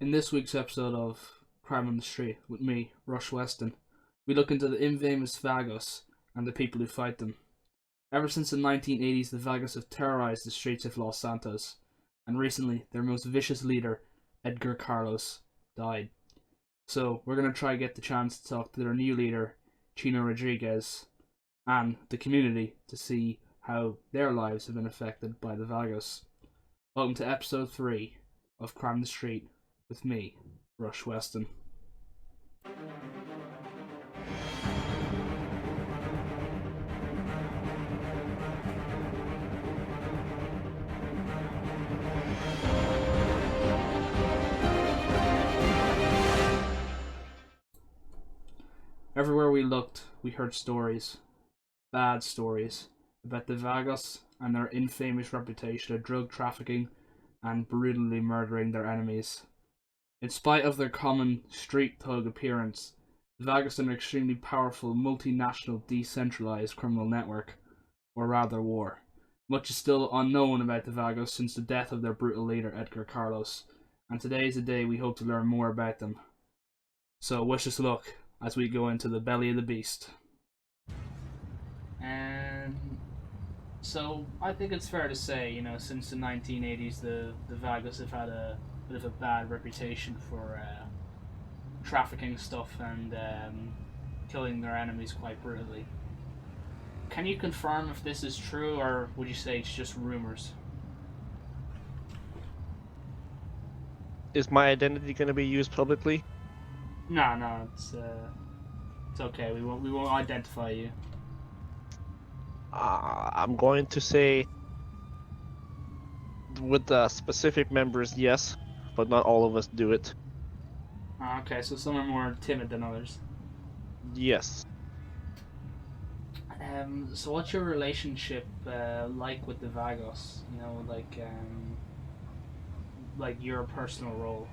In this week's episode of Crime on the Street with me, Weston, we look into the infamous Vagos and the people who fight them. Ever since the 1980s, the Vagos have terrorized the streets of Los Santos, and recently their most vicious leader, Edgar Carlos, died. So we're going to try to get the chance to talk to their new leader, Chino Rodríguez, and the community to see how their lives have been affected by the Vagos. Welcome to episode 3 of Crime on the Street with me, Weston. Everywhere we looked, we heard stories, bad stories, about the Vagos and their infamous reputation of drug trafficking and brutally murdering their enemies. In spite of their common street thug appearance, the Vagos are an extremely powerful multinational decentralized criminal network, or rather war. Much is still unknown about the Vagos since the death of their brutal leader Edgar Carlos, and today is the day we hope to learn more about them. So wish us luck as we go into the belly of the beast. And so I think it's fair to say, since the 1980s, the Vagos have had a bit of a bad reputation for trafficking stuff and killing their enemies quite brutally. Can you confirm if this is true, or would you say it's just rumors? Is my identity going to be used publicly? No, it's okay. We won't identify you. I'm going to say with the specific members, yes, but not all of us do it. Okay, so some are more timid than others. Yes. So what's your relationship like with the Vagos? Like your personal role.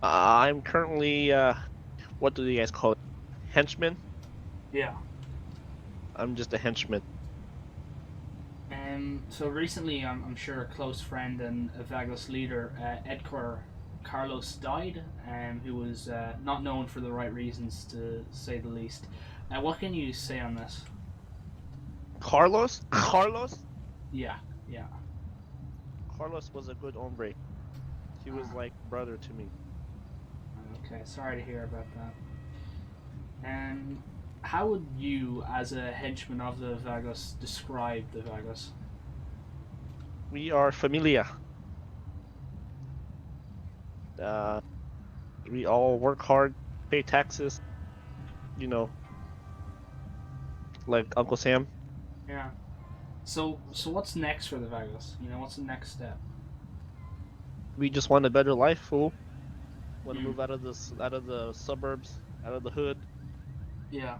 I'm currently, what do you guys call it? Henchman? Yeah. I'm just a henchman. So recently, I'm sure a close friend and a Vagos leader, Edgar Carlos, died, who was not known for the right reasons, to say the least. What can you say on this? Carlos? Carlos? Yeah. Carlos was a good hombre. He was like brother to me. Okay, sorry to hear about that. How would you, as a henchman of the Vagos, describe the Vagos? We are familia. We all work hard, pay taxes, like Uncle Sam. Yeah. So what's next for the Vagos? What's the next step? We just want a better life, fool. Want to move out of the suburbs, out of the hood. Yeah.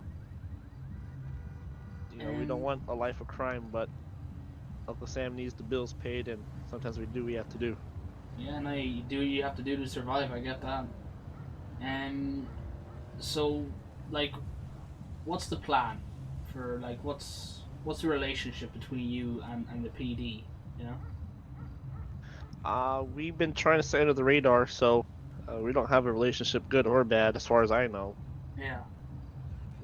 We don't want a life of crime, but Uncle Sam needs the bills paid, and sometimes we do what we have to do. Yeah, no, you do what you have to do to survive. I get that. So, like, what's the plan for what's the relationship between you and the PD? We've been trying to stay under the radar, so we don't have a relationship, good or bad, as far as I know. Yeah.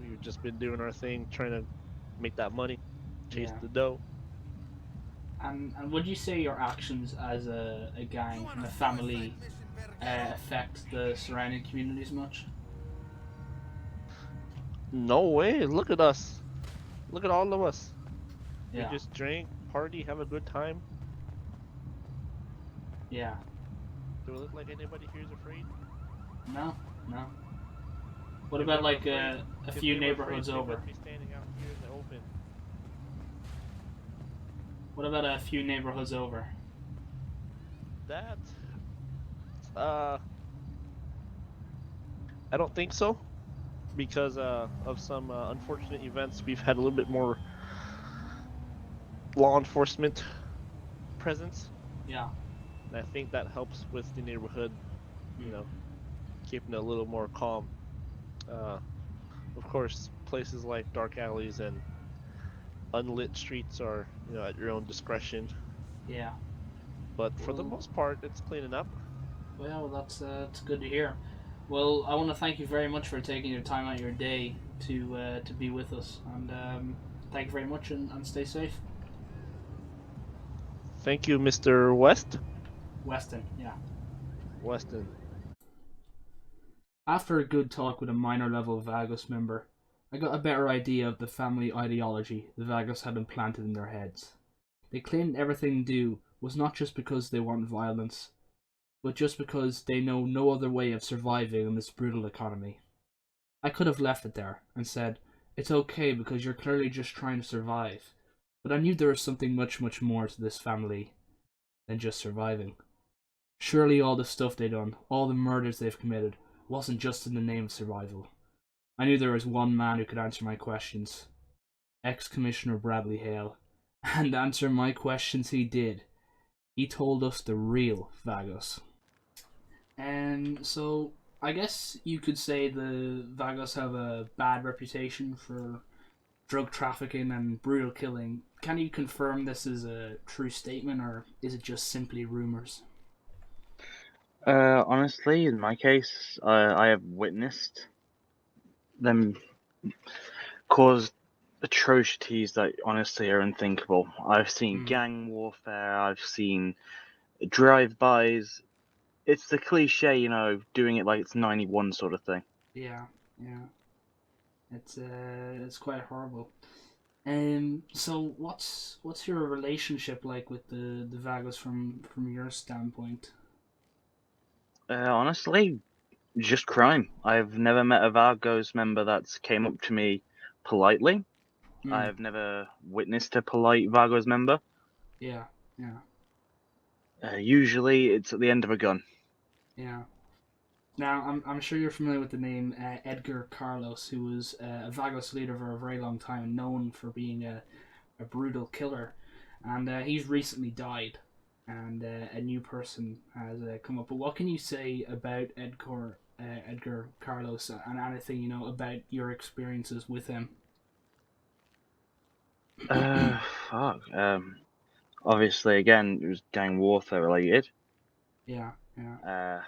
We've just been doing our thing, trying to make that money, chase Yeah. the dough. And would you say your actions as a gang and a family affect the surrounding communities much? No way! Look at us. Look at all of us. Yeah. We just drink, party, have a good time. Yeah. Do we look like anybody here is afraid? No. What about a few neighborhoods over? Be standing out here in the open. What about a few neighborhoods over? That, I don't think so, because of some unfortunate events. We've had a little bit more law enforcement presence. Yeah. And I think that helps with the neighborhood, keeping it a little more calm. Of course, places like dark alleys and unlit streets are, at your own discretion. Yeah. but for the Well, most part, it's cleaning up. that's good to hear. Well, I want to thank you very much for taking your time out of your day to be with us, and thank you very much, and stay safe. Thank you, Mr. West. Weston, yeah. Weston. After a good talk with a minor level Vagos member, I got a better idea of the family ideology the Vagos had implanted in their heads. They claimed everything they do was not just because they want violence, but just because they know no other way of surviving in this brutal economy. I could have left it there and said, it's okay because you're clearly just trying to survive, but I knew there was something much, much more to this family than just surviving. Surely all the stuff they've done, all the murders they've committed, wasn't just in the name of survival. I knew there was one man who could answer my questions. Ex-Commissioner Bradley Hale. And answer my questions he did. He told us the real Vagos. And so, I guess you could say the Vagos have a bad reputation for drug trafficking and brutal killing. Can you confirm this is a true statement, or is it just simply rumors? Honestly, in my case, I have witnessed them cause atrocities that honestly are unthinkable. I've seen Mm. gang warfare, I've seen drive-bys. It's the cliche, doing it like it's 91 sort of thing. Yeah, yeah. It's quite horrible. So what's your relationship like with the Vagos from your standpoint? Honestly, just crime. I've never met a Vargos member that's came up to me politely. Mm. I've never witnessed a polite Vargos member. Yeah, yeah, Usually, it's at the end of a gun. yeah. Now I'm sure you're familiar with the name Edgar Carlos, who was a Vagos leader for a very long time and known for being a brutal killer, and he's recently died, and a new person has come up. But what can you say about Edgar Carlos and anything you know about your experiences with him? Uh, Fuck. Obviously, again, it was gang warfare related. Yeah, yeah, Uh,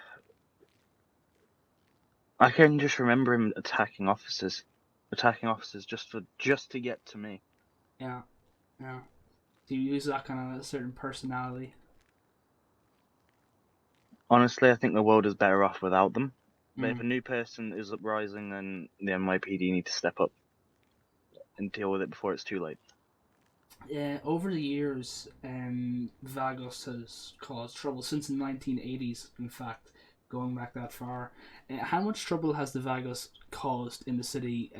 I can just remember him attacking officers just to get to me. yeah, yeah. Do you use that kind of a certain personality? Honestly, I think the world is better off without them. But if Mm. a new person is uprising, then the NYPD need to step up and deal with it before it's too late. Yeah, over the years, Vagos has caused trouble since the 1980s. In fact, going back that far, how much trouble has the Vagos caused in the city?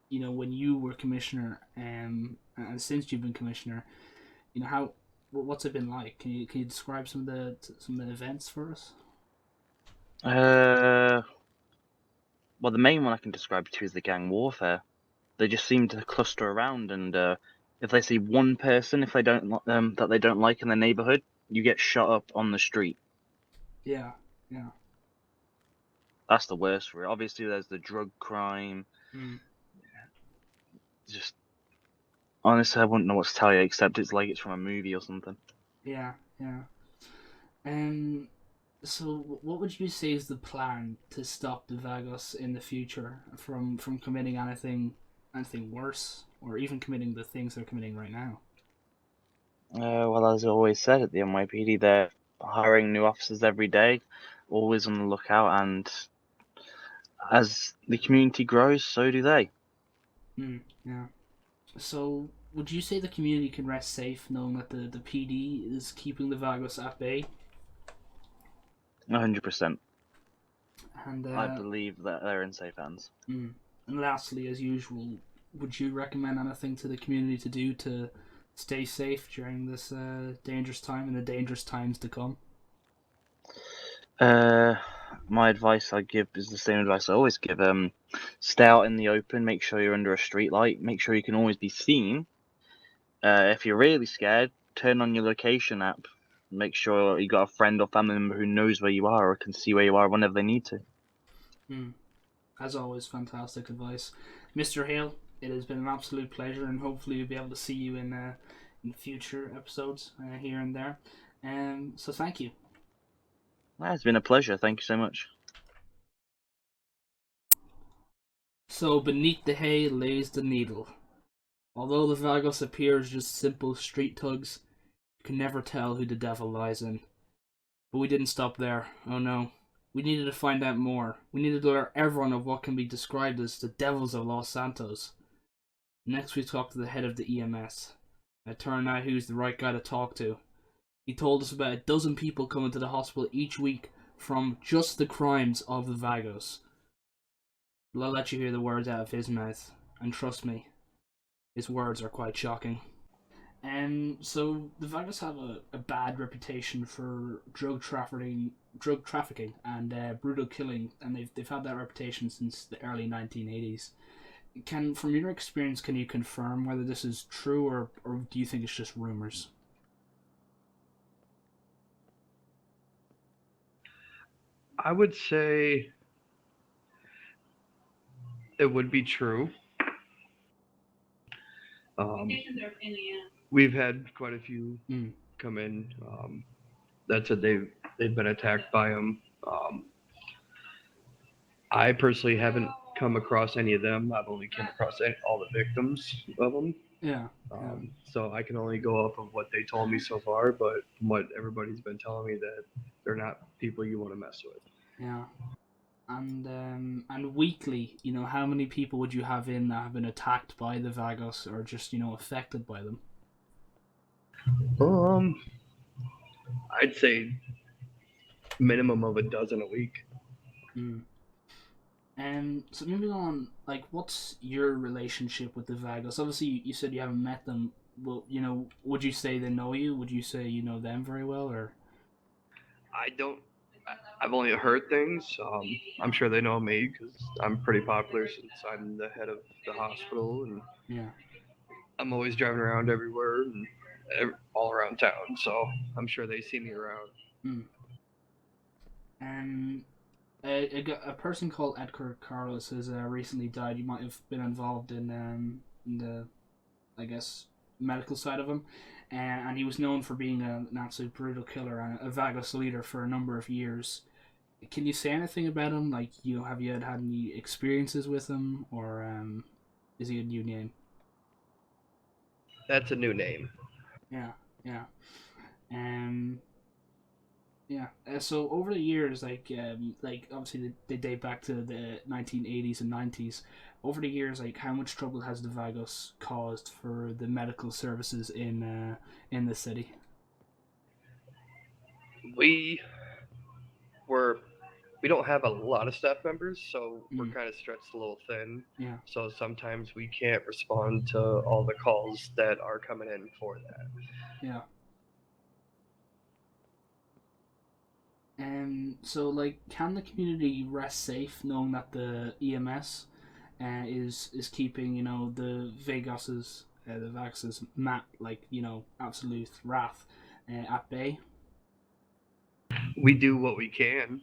You know, when you were commissioner, and since you've been commissioner, you know how what's it been like? Can you describe some of the events for us? Uh, well, the main one I can describe to you is the gang warfare. They just seem to cluster around, and if they see one person, if they don't that they don't like in the neighborhood, you get shot up on the street. Yeah, yeah. That's the worst for it. Obviously, there's the drug crime. Mm. Just honestly, I wouldn't know what to tell you except it's like it's from a movie or something. Yeah, yeah. Um, so, what would you say is the plan to stop the Vagos in the future from committing anything worse, or even committing the things they're committing right now? Well, as I always said at the NYPD, they're hiring new officers every day, always on the lookout, and as the community grows, so do they. Yeah. So, would you say the community can rest safe knowing that the PD is keeping the Vagos at bay? 100%. And I believe that they're in safe hands. mm. And lastly, as usual, would you recommend anything to the community to do to stay safe during this dangerous time and the dangerous times to come? Uh, my advice I give is the same advice I always give. Stay out in the open. Make sure you're under a street light. Make sure you can always be seen. If you're really scared, turn on your location app. Make sure you got a friend or family member who knows where you are or can see where you are whenever they need to. Mm. As always, fantastic advice, Mr. Hale. It has been an absolute pleasure, and hopefully we'll be able to see you in future episodes here and there. So thank you. It's been a pleasure. Thank you so much. So beneath the hay lays the needle. Although the Vagos appear as just simple street thugs, you can never tell who the devil lies in. But we didn't stop there. Oh no. We needed to find out more. We needed to alert everyone of what can be described as the devils of Los Santos. Next we talked to the head of the EMS. It turned out he was the right guy to talk to. He told us about a dozen people coming to the hospital each week from just the crimes of the Vagos. I'll let you hear the words out of his mouth, and trust me, his words are quite shocking. So the Vagos have a bad reputation for drug trafficking and brutal killing, and they've had that reputation since the early 1980s. From your experience, can you confirm whether this is true, or do you think it's just rumors? I would say it would be true. We've had quite a few come in that said they've been attacked by them. I personally haven't come across any of them. I've only come across all the victims of them. Yeah. So I can only go off of what they told me so far, but from what everybody's been telling me, that they're not people you want to mess with. Yeah. And weekly, how many people would you have in that have been attacked by the Vagos or just, affected by them? I'd say minimum of a dozen a week. So moving on, what's your relationship with the Vagos? Obviously, you said you haven't met them. Well, would you say they know you? Would you say you know them very well, or? I don't. I've only heard things. I'm sure they know me because I'm pretty popular since I'm the head of the hospital, and yeah, I'm always driving around everywhere and all around town. So I'm sure they see me around. A person called Edgar Carlos has recently died. You might have been involved in the, I guess, medical side of him, and he was known for being an absolute brutal killer and a Vagos leader for a number of years. Can you say anything about him? Have you had any experiences with him, or is he a new name? That's a new name. Yeah. So over the years, obviously they date back to the 1980s and 90s. Over the years, how much trouble has the Vagos caused for the medical services in the city? We don't have a lot of staff members, so we're kind of stretched a little thin. Yeah. So sometimes we can't respond to all the calls that are coming in for that. Yeah. So can the community rest safe knowing that the EMS is keeping the Vagos's absolute wrath at bay? We do what we can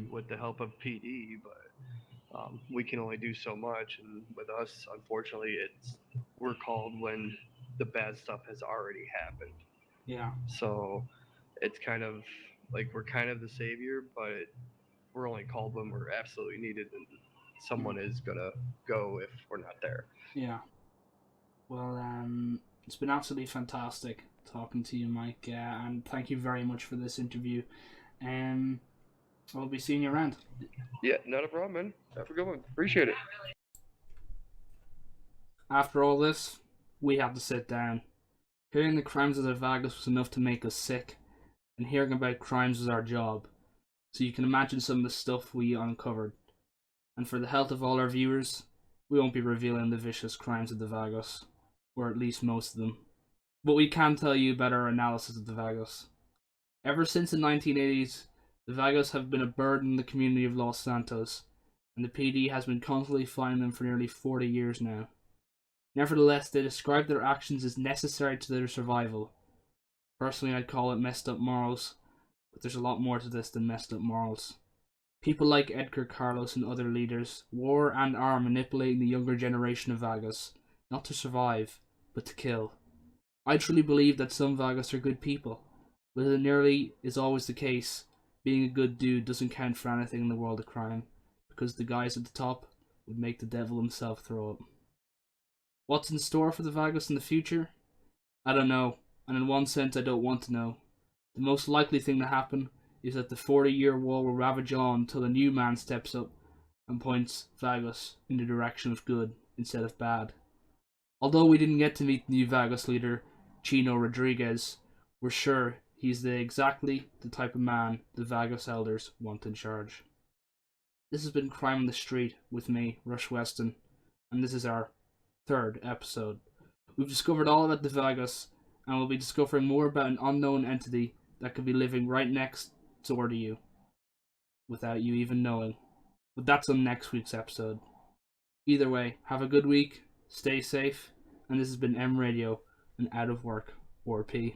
with the help of PD, but we can only do so much. And with us, unfortunately, we're called when the bad stuff has already happened. Yeah. So it's kind of like we're kind of the savior, but we're only called when we're absolutely needed, and someone is gonna go if we're not there. Yeah. Well, it's been absolutely fantastic talking to you, Mike, and thank you very much for this interview. I'll be seeing you around. Yeah, not a problem, man. Have a good one. Appreciate it. After all this, we had to sit down. Hearing the crimes of the Vagos was enough to make us sick, and hearing about crimes was our job. So you can imagine some of the stuff we uncovered. And for the health of all our viewers, we won't be revealing the vicious crimes of the Vagos, or at least most of them. But we can tell you about our analysis of the Vagos. Ever since the 1980s, the Vagos have been a burden in the community of Los Santos, and the PD has been constantly fighting them for nearly 40 years now. Nevertheless, they describe their actions as necessary to their survival. Personally, I'd call it messed up morals, but there's a lot more to this than messed up morals. People like Edgar Carlos and other leaders were and are manipulating the younger generation of Vagos, not to survive, but to kill. I truly believe that some Vagos are good people, But as it nearly is always the case, being a good dude doesn't count for anything in the world of crime, because the guys at the top would make the devil himself throw up. What's in store for the Vagos in the future? I don't know, and in one sense I don't want to know. The most likely thing to happen is that the 40-year war will ravage on until a new man steps up and points Vagos in the direction of good instead of bad. Although we didn't get to meet the new Vagos leader, Chino Rodríguez, we're sure he's exactly the type of man the Vagos elders want in charge. This has been Crime on the Street with me, Rush Weston, and this is our 3rd episode. We've discovered all about the Vagos, and we'll be discovering more about an unknown entity that could be living right next door to you, without you even knowing. But that's on next week's episode. Either way, have a good week, stay safe, and this has been M Radio, and Out of Work, or P.